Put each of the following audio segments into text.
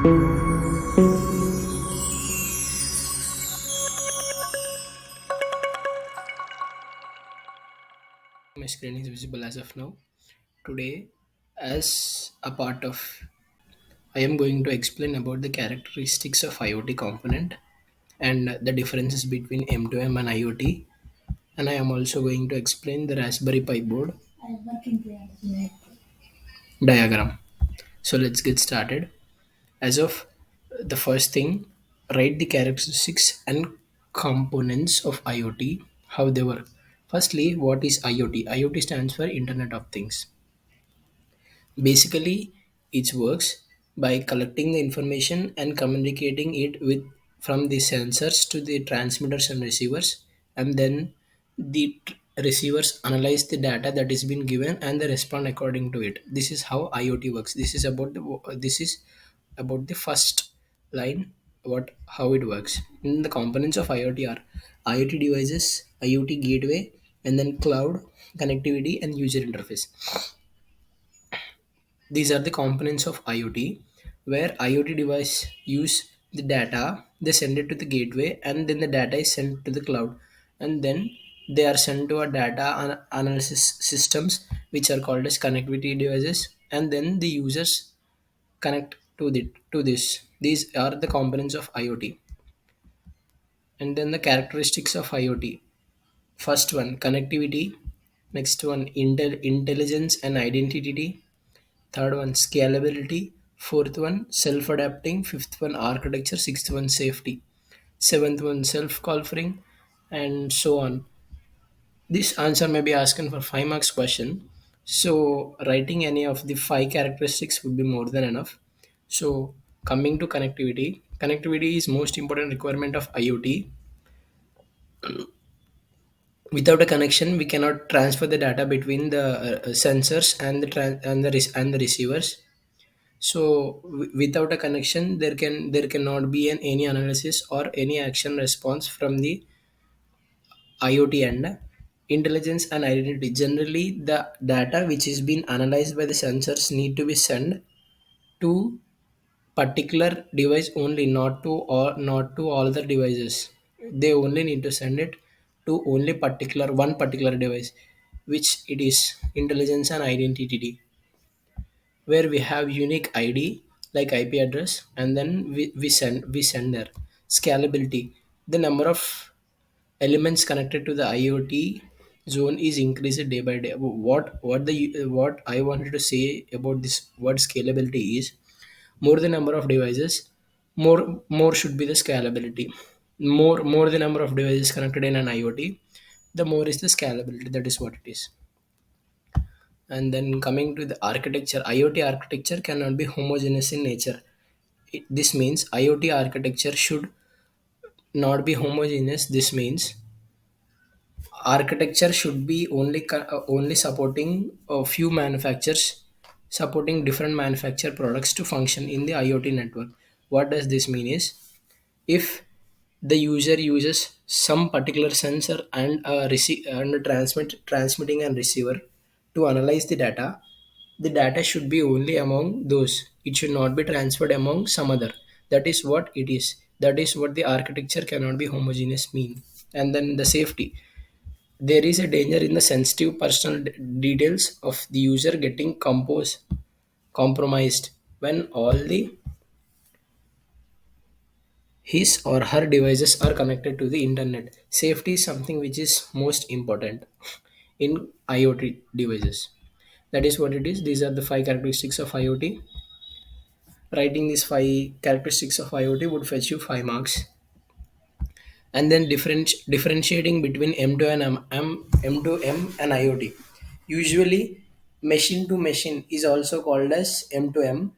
My screen is visible as of now. Today, as a part of, I am going to explain about the characteristics of IoT component and the differences between M2M and IoT. And I am also going to explain the Raspberry Pi board diagram. So let's get started. As of the first thing, write the characteristics and components of IoT, how they work. Firstly, what is IoT? IoT stands for Internet of Things. Basically, it works by collecting the information and communicating it with from the sensors to the transmitters and receivers, and then the receivers analyze the data that is been given and they respond according to it. This is how IoT works. This is about the first line, what how it works. In the components of IoT are IoT devices, IoT gateway, and then cloud connectivity and user interface. These are the components of IoT, where IoT device use the data, they send it to the gateway, and then the data is sent to the cloud, and then they are sent to a data analysis systems which are called as connectivity devices, and then the users connect to this. These are the components of IoT, and then the characteristics of IoT. First one, connectivity. Next one, intelligence and identity. Third one, scalability. Fourth one, self-adapting. Fifth one, architecture. Sixth one, safety. Seventh one, self-configuring, and so on. This answer may be asking for 5 marks question. So writing any of the five characteristics would be more than enough. So coming to connectivity, connectivity is most important requirement of IoT. Without a connection, we cannot transfer the data between the sensors and the receivers. So without a connection, there cannot be any analysis or any action response from the IoT end. Intelligence and identity. Generally, the data which is being analyzed by the sensors need to be sent to particular device only, not to all the devices. They only need to send it to only one particular device, which it is intelligence and identity, where we have unique ID like IP address, and then we send there. Scalability. The number of elements connected to the IoT zone is increased day by day. What I wanted to say about this word scalability is, more the number of devices, more should be the scalability. More the number of devices connected in an IoT, the more is the scalability. That is what it is. And then coming to the architecture, IoT architecture cannot be homogeneous in nature. This means IoT architecture should not be homogeneous. This means architecture should be only supporting a few manufacturers, supporting different manufacturer products to function in the IoT network. What does this mean is, if the user uses some particular sensor and and transmitting and receiver to analyze the data should be only among those. It should not be transferred among some other. That is what it is. That is what the architecture cannot be homogeneous mean. And then the safety. There is a danger in the sensitive personal details of the user getting compromised when all the his or her devices are connected to the internet. Safety is something which is most important in IoT devices. That is what it is. These are the five characteristics of IoT. Writing these five characteristics of IoT would fetch you 5 marks. And then differentiating between M2M and IoT. Usually, machine to machine is also called as M2M,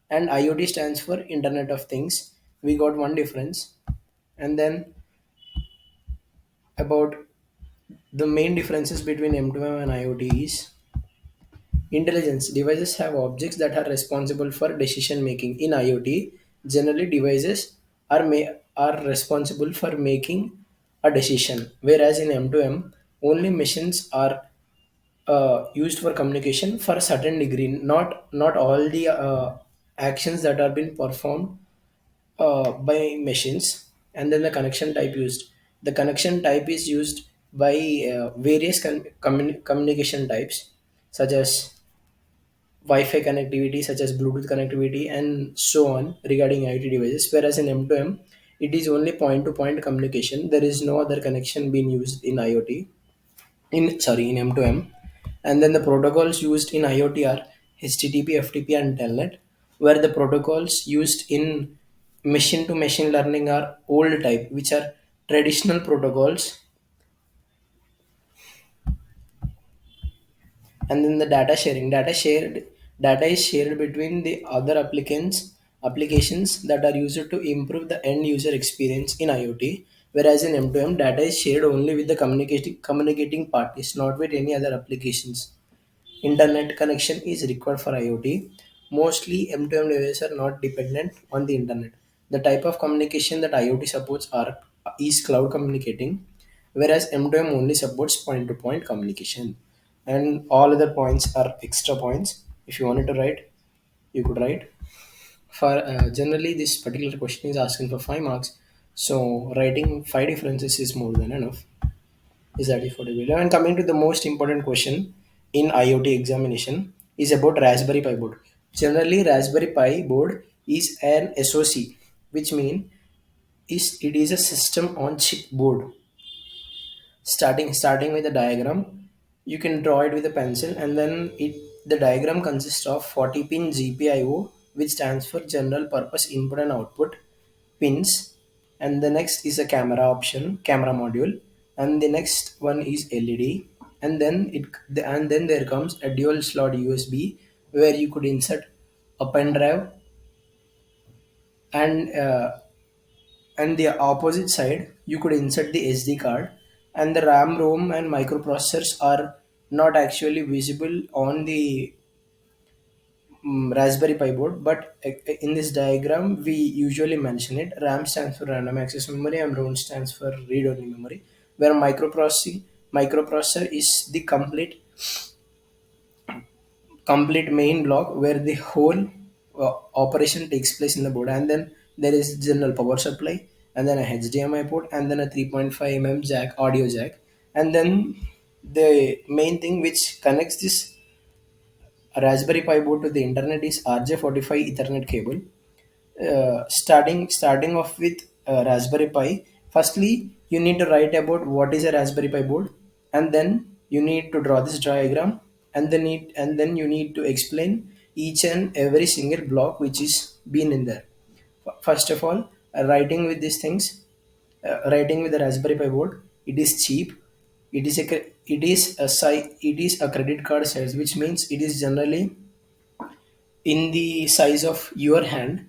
and IoT stands for Internet of Things. We got one difference. And then about the main differences between M2M and IoT is intelligence. Devices have objects that are responsible for decision making. In IoT, generally devices are responsible for making a decision, whereas in M2M, only machines are used for communication for a certain degree. Not all the actions that are being performed by machines. And then the connection type used, the connection type is used by various communication types, such as Wi-Fi connectivity, such as Bluetooth connectivity, and so on regarding IoT devices. Whereas in M2M, it is only point-to-point communication. There is no other connection being used in IoT. In M2M, and then the protocols used in IoT are HTTP, FTP, and Telnet. Where the protocols used in machine to machine learning are old type, which are traditional protocols. And then the data is shared between the other applications that are used to improve the end user experience in IoT. Whereas in M2M, data is shared only with the communicating parties, not with any other applications. Internet connection is required for IoT. Mostly M2M devices are not dependent on the internet. The type of communication that IoT supports is cloud communicating, whereas M2M only supports point-to-point communication. And all other points are extra points. If you wanted to write, you could write. For generally, this particular question is asking for 5 marks, so writing 5 differences is more than enough. Is that if video? And coming to the most important question in IoT examination is about Raspberry Pi board. Generally, Raspberry Pi board is an SoC, which means it is a system on chip board. Starting with the diagram, you can draw it with a pencil, and then the diagram consists of 40 pin GPIO, which stands for general purpose input and output pins. And the next is a camera module, and the next one is LED. And then there comes a dual slot USB, where you could insert a pen drive, and the opposite side you could insert the SD card. And the RAM, ROM, and microprocessors are not actually visible on the Raspberry Pi board, but in this diagram we usually mention it. RAM stands for random access memory, and ROM stands for read-only memory. Where microprocessor is the complete main block, where the whole operation takes place in the board. And then there is general power supply, and then a HDMI port, and then a 3.5 mm jack, audio jack. And then the main thing which connects this Raspberry Pi board to the internet is RJ45 Ethernet cable. Starting off with Raspberry Pi. Firstly, you need to write about what is a Raspberry Pi board, and then you need to draw this diagram, and then you need to explain each and every single block which is been in there. First of all, writing with the Raspberry Pi board, it is cheap. It is a credit card size, which means it is generally in the size of your hand,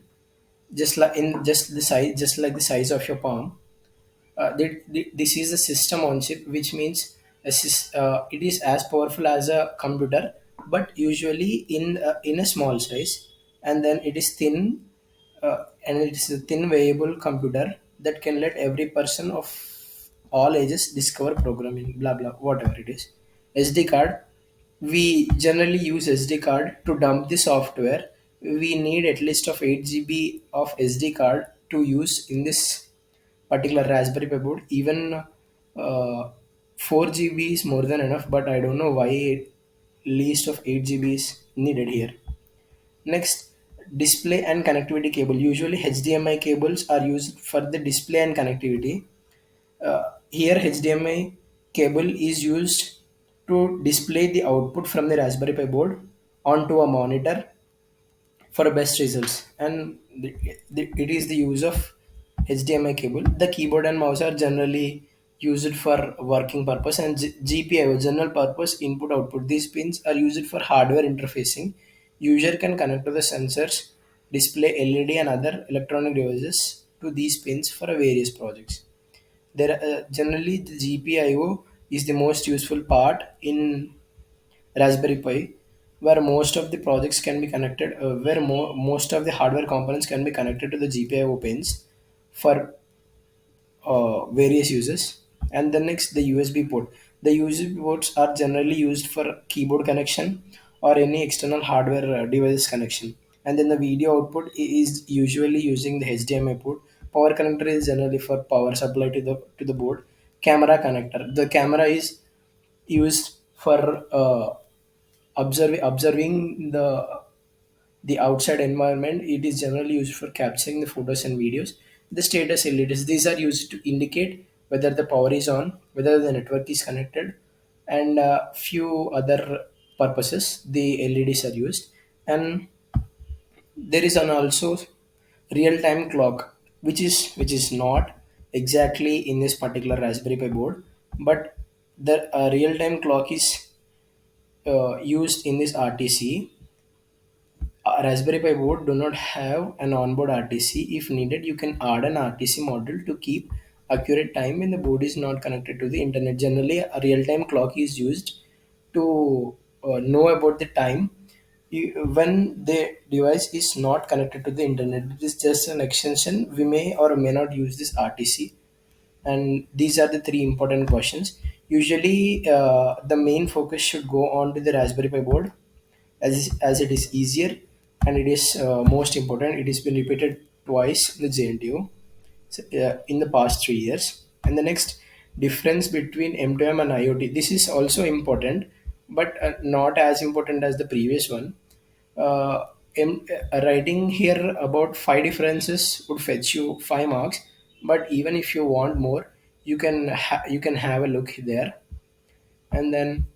just like the size of your palm. This is a system on chip, which means it is as powerful as a computer, but usually in a small size. And then it is thin, and it is a thin variable computer that can let every person of all ages discover programming, blah blah, whatever it is. SD card, we generally use SD card to dump the software. We need at least of 8 GB of SD card to use in this particular Raspberry Pi board. Even 4 GB is more than enough, but I don't know why least of 8 GB is needed here. Next, display and connectivity cable. Usually HDMI cables are used for the display and connectivity. Here HDMI cable is used to display the output from the Raspberry Pi board onto a monitor for best results. And it is the use of HDMI cable. The keyboard and mouse are generally used for working purpose, and GPIO, general purpose input output. These pins are used for hardware interfacing. User can connect to the sensors, display, LED, and other electronic devices to these pins for various projects. Generally the GPIO is the most useful part in Raspberry Pi, where most of the projects can be connected, most of the hardware components can be connected to the GPIO pins for various uses. And the next, the USB port. The USB ports are generally used for keyboard connection or any external hardware device connection. And then the video output is usually using the HDMI port. Power connector is generally for power supply to the board. Camera connector. The camera is used for observing the outside environment. It is generally used for capturing the photos and videos. The status LEDs, these are used to indicate whether the power is on, whether the network is connected, and few other purposes the LEDs are used. And there is an also real time clock, which is not exactly in this particular Raspberry Pi board, but the real time clock is used in this RTC. Raspberry Pi board do not have an onboard RTC. If needed, you can add an RTC module to keep accurate time when the board is not connected to the internet. Generally, a real-time clock is used to know about the time when the device is not connected to the internet. It is just an extension. We may or may not use this RTC. And these are the three important questions. Usually, the main focus should go on to the Raspberry Pi board, as it is easier and it is most important. It has been repeated twice in the JNTU in the past 3 years. And the next difference between M2M and IoT. This is also important, but not as important as the previous one. Uh, Writing here about five differences would fetch you 5 marks, but even if you want more, you can have a look there. And then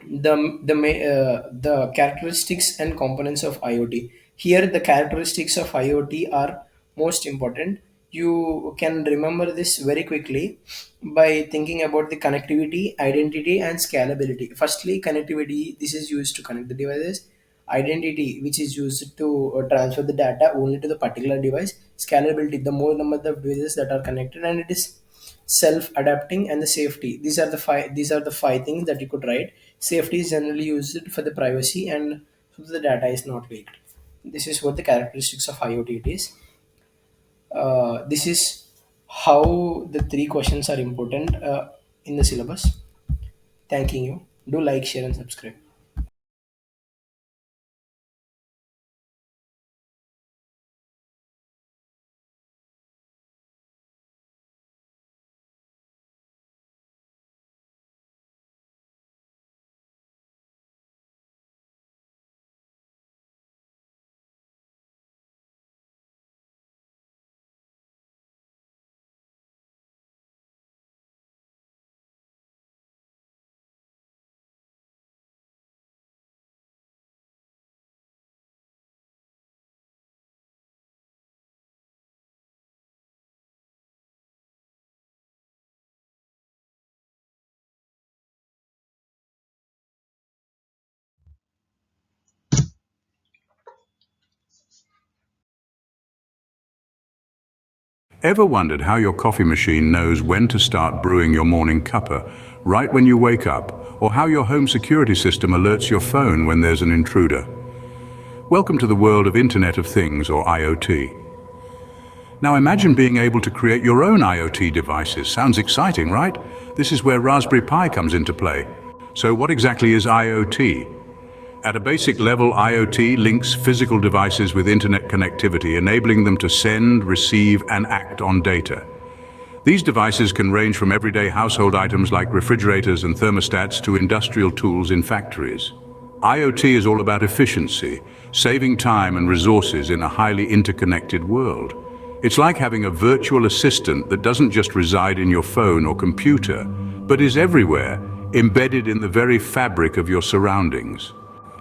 the characteristics and components of IoT. Here, the characteristics of IoT are most important. You can remember this very quickly by thinking about the connectivity, identity, and scalability. Firstly, connectivity. This is used to connect the devices. Identity, which is used to transfer the data only to the particular device. Scalability, the more number of devices that are connected, and it is self-adapting. And the safety, these are the five things that you could write. Safety is generally used for the privacy and so the data is not leaked. This is what the characteristics of IoT it is. This is how the three questions are important in the syllabus. Thanking you. Do like, share, and subscribe. Ever wondered how your coffee machine knows when to start brewing your morning cuppa, right when you wake up, or how your home security system alerts your phone when there's an intruder? Welcome to the world of Internet of Things, or IoT. Now imagine being able to create your own IoT devices. Sounds exciting, right? This is where Raspberry Pi comes into play. So what exactly is IoT? At a basic level, IoT links physical devices with internet connectivity, enabling them to send, receive, and act on data. These devices can range from everyday household items like refrigerators and thermostats to industrial tools in factories. IoT is all about efficiency, saving time and resources in a highly interconnected world. It's like having a virtual assistant that doesn't just reside in your phone or computer, but is everywhere, embedded in the very fabric of your surroundings.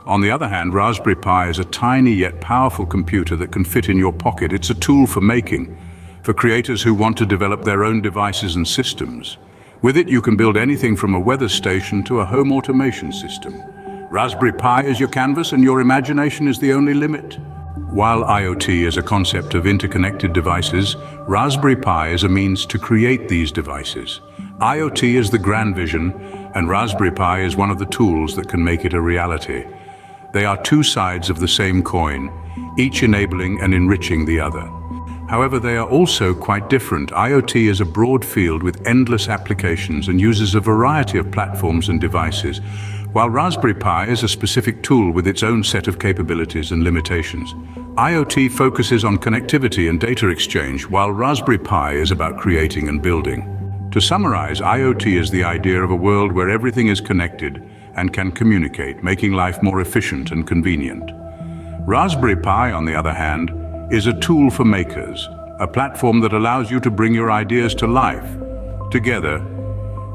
On the other hand, Raspberry Pi is a tiny yet powerful computer that can fit in your pocket. It's a tool for making, for creators who want to develop their own devices and systems. With it, you can build anything from a weather station to a home automation system. Raspberry Pi is your canvas and your imagination is the only limit. While IoT is a concept of interconnected devices, Raspberry Pi is a means to create these devices. IoT is the grand vision, and Raspberry Pi is one of the tools that can make it a reality. They are two sides of the same coin, each enabling and enriching the other. However, they are also quite different. IoT is a broad field with endless applications and uses a variety of platforms and devices. While Raspberry Pi is a specific tool with its own set of capabilities and limitations, IoT focuses on connectivity and data exchange, while Raspberry Pi is about creating and building. To summarize, IoT is the idea of a world where everything is connected and can communicate, making life more efficient and convenient. Raspberry Pi, on the other hand, is a tool for makers, a platform that allows you to bring your ideas to life. Together,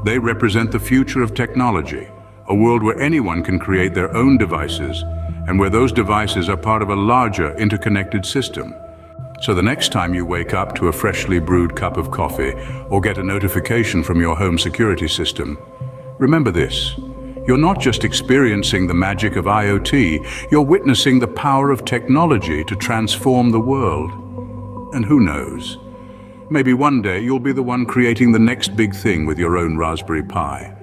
they represent the future of technology, a world where anyone can create their own devices and where those devices are part of a larger interconnected system. So the next time you wake up to a freshly brewed cup of coffee or get a notification from your home security system, remember this: you're not just experiencing the magic of IoT, you're witnessing the power of technology to transform the world. And who knows, maybe one day you'll be the one creating the next big thing with your own Raspberry Pi.